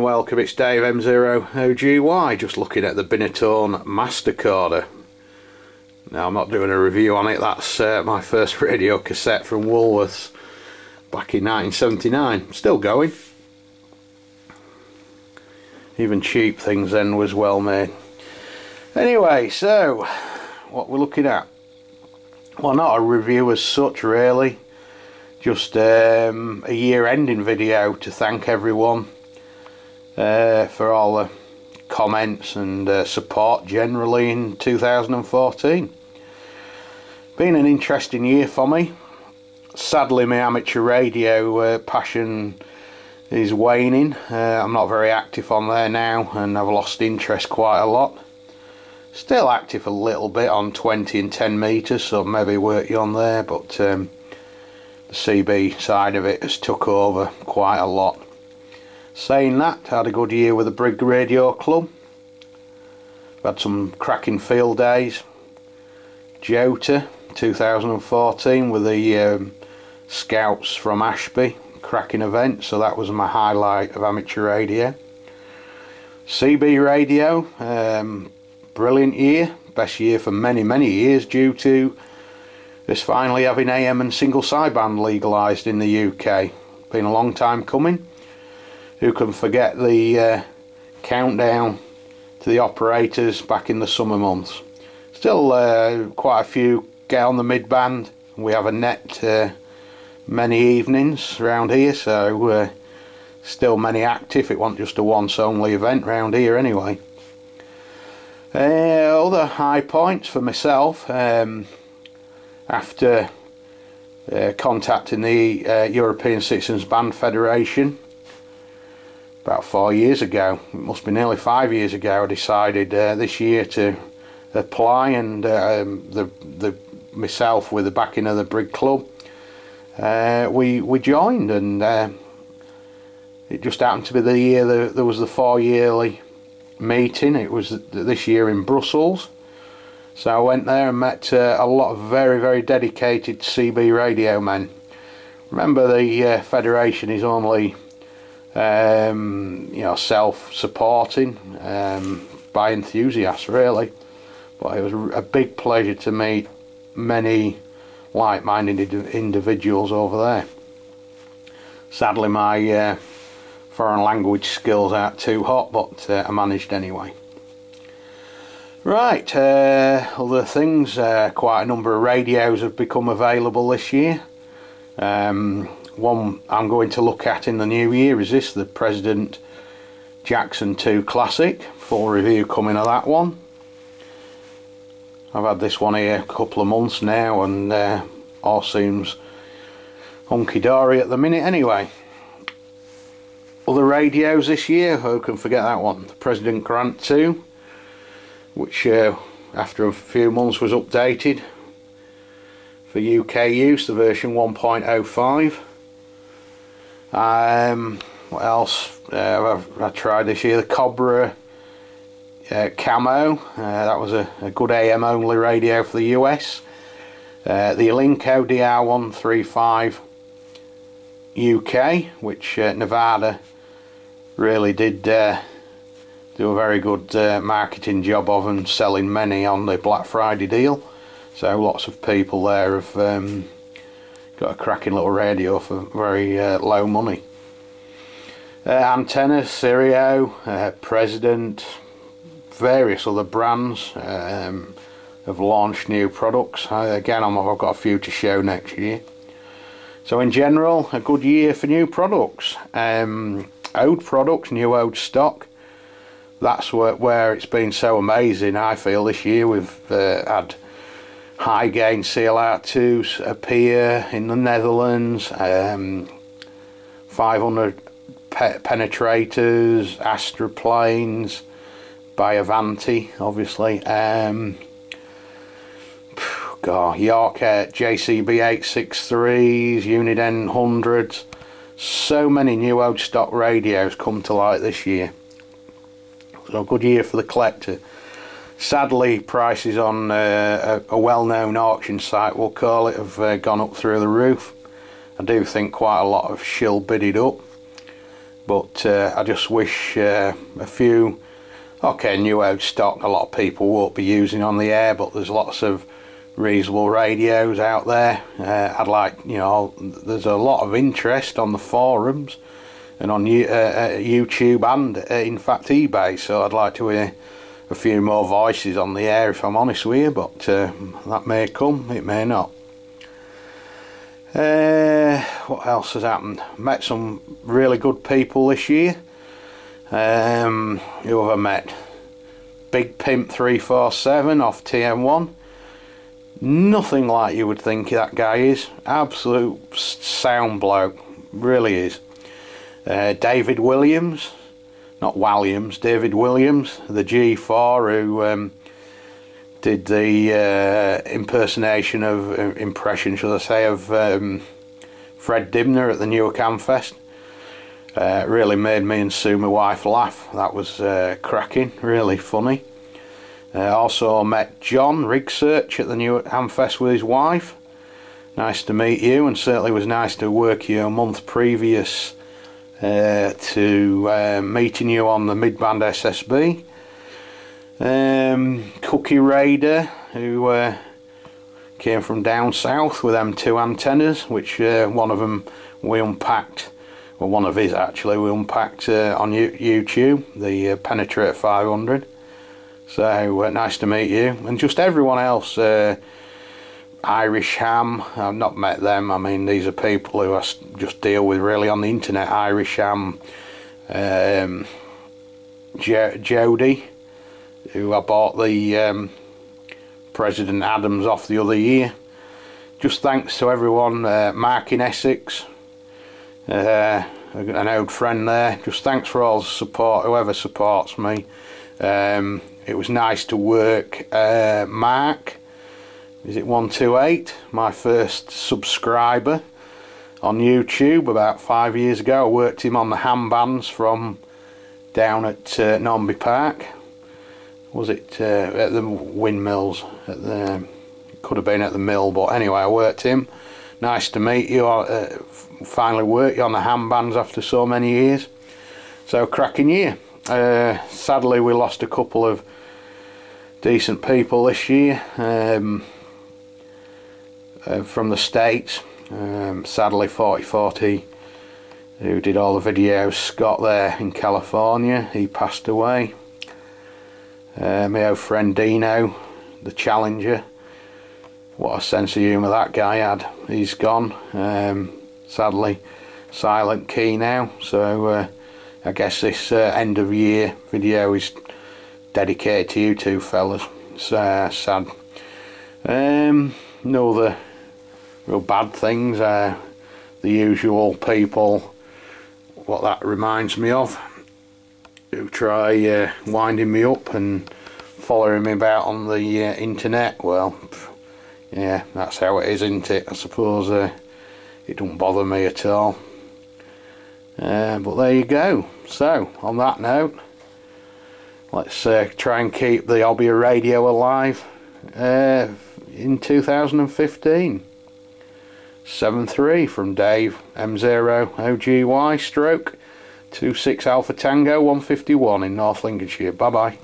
welcome, it's Dave M0OGY, just looking at the Binatone Mastercorder. Now I'm not doing a review on it, that's my first radio cassette from Woolworths back in 1979, still going. Even cheap things then was well made. Anyway, so what we're looking at, well, not a review as such really, just a year ending video to thank everyone for all the comments and support generally in 2014. Been an interesting year for me. Sadly my amateur radio passion is waning. I'm not very active on there now and I've lost interest quite a lot. Still active a little bit on 20 and 10 metres, so maybe work you on there, but the CB side of it has took over quite a lot. Saying that, had a good year with the Brig Radio Club. Had some cracking field days. Jota 2014 with the Scouts from Ashby, cracking event, so that was my highlight of amateur radio. CB radio, brilliant year, best year for many years due to this finally having AM and single sideband legalised in the UK. Been a long time coming. Who can forget the countdown to the operators back in the summer months. Still quite a few get on the mid-band. We have a net many evenings around here, so still many active. It wasn't just a once only event round here anyway. Other high points for myself, after contacting the European Citizens Band Federation about 4 years ago, it must be nearly 5 years ago, I decided this year to apply, and myself with the backing of the Brig Club, we joined, and it just happened to be the year there was the 4-yearly meeting. It was this year in Brussels, so I went there and met a lot of very dedicated CB radio men. Remember, the federation is only you know, self-supporting by enthusiasts really, but it was a big pleasure to meet many like-minded individuals over there. Sadly my foreign language skills aren't too hot, but I managed anyway. Right, other things, quite a number of radios have become available this year. One I'm going to look at in the new year is this, the President Jackson 2 Classic. Full review coming of that one. I've had this one here a couple of months now, and all seems hunky-dory at the minute anyway. Other radios this year, who can forget that one? The President Grant 2, which after a few months was updated for UK use, the version 1.05. What else I tried this year? The Cobra Camo, that was a good AM only radio for the US. The Elinco DR135 UK, which Nevada really did do a very good marketing job of, and selling many on the Black Friday deal, so lots of people there have got a cracking little radio for very low money. Antenna, Stereo, President, various other brands have launched new products. Again, I've got a few to show next year. So in general, a good year for new products. Old products, new old stock. That's where it's been so amazing. I feel this year we've had high gain CLR2s appear in the Netherlands, 500 penetrators, Astra planes by Avanti obviously, York JCB 863s, Uniden 100s, so many new old stock radios come to light this year. So a good year for the collector. Sadly, prices on a well-known auction site, we'll call it, have gone up through the roof. I do think quite a lot of shill bidded up. but I just wish a few, okay, new out stock a lot of people won't be using on the air, but there's lots of reasonable radios out there. I'd like, you know, there's a lot of interest on the forums and on YouTube and in fact eBay, so I'd like to hear a few more voices on the air, if I'm honest with you, but that may come, it may not. What else has happened? Met some really good people this year. Who have I met? Big Pimp 347 off TM1. Nothing like you would think that guy is. Absolute sound bloke, really is. David Williams, not Williams, David Williams, the G4, who did the impersonation of, impression should I say, of Fred Dimner at the Newark Hamfest. Really made me and Sue, my wife, laugh. That was cracking, really funny. Also met John Rigsearch at the Newark Hamfest with his wife. Nice to meet you, and certainly was nice to work you a month previous to meeting you on the mid-band SSB. Cookie Raider, who came from down south with them two antennas, which one of them we unpacked, well, one of his actually we unpacked on YouTube, the Penetrate 500. So nice to meet you, and just everyone else. Irish Ham, I've not met them. I mean, these are people who I just deal with really on the internet. Irish Ham, Jody, who I bought the President Adams off the other year. Just thanks to everyone. Mark in Essex, an old friend there. Just thanks for all the support, whoever supports me. It was nice to work Mark, is it 128, my first subscriber on YouTube about 5 years ago. I worked him on the ham bands from down at Nornby Park. Was it at the windmills? At the, could have been at the mill, but anyway, I worked him. Nice to meet you. Finally worked you on the ham bands after so many years. So cracking year. Sadly, we lost a couple of decent people this year from the States. Sadly, 4040, who did all the videos, Scott there in California, he passed away. My old friend Dino, the Challenger, what a sense of humour that guy had. He's gone, sadly silent key now, so I guess this end of year video is dedicated to you two fellas. It's sad. No other real bad things, the usual people, what that reminds me of, who try winding me up and following me about on the internet. Well, yeah, that's how it is, isn't it? I suppose it don't bother me at all. But there you go. So on that note, let's try and keep the hobby of radio alive in 2015. 7-3 from Dave, M0OGY stroke 26 Alpha Tango 151 in North Lincolnshire. Bye bye.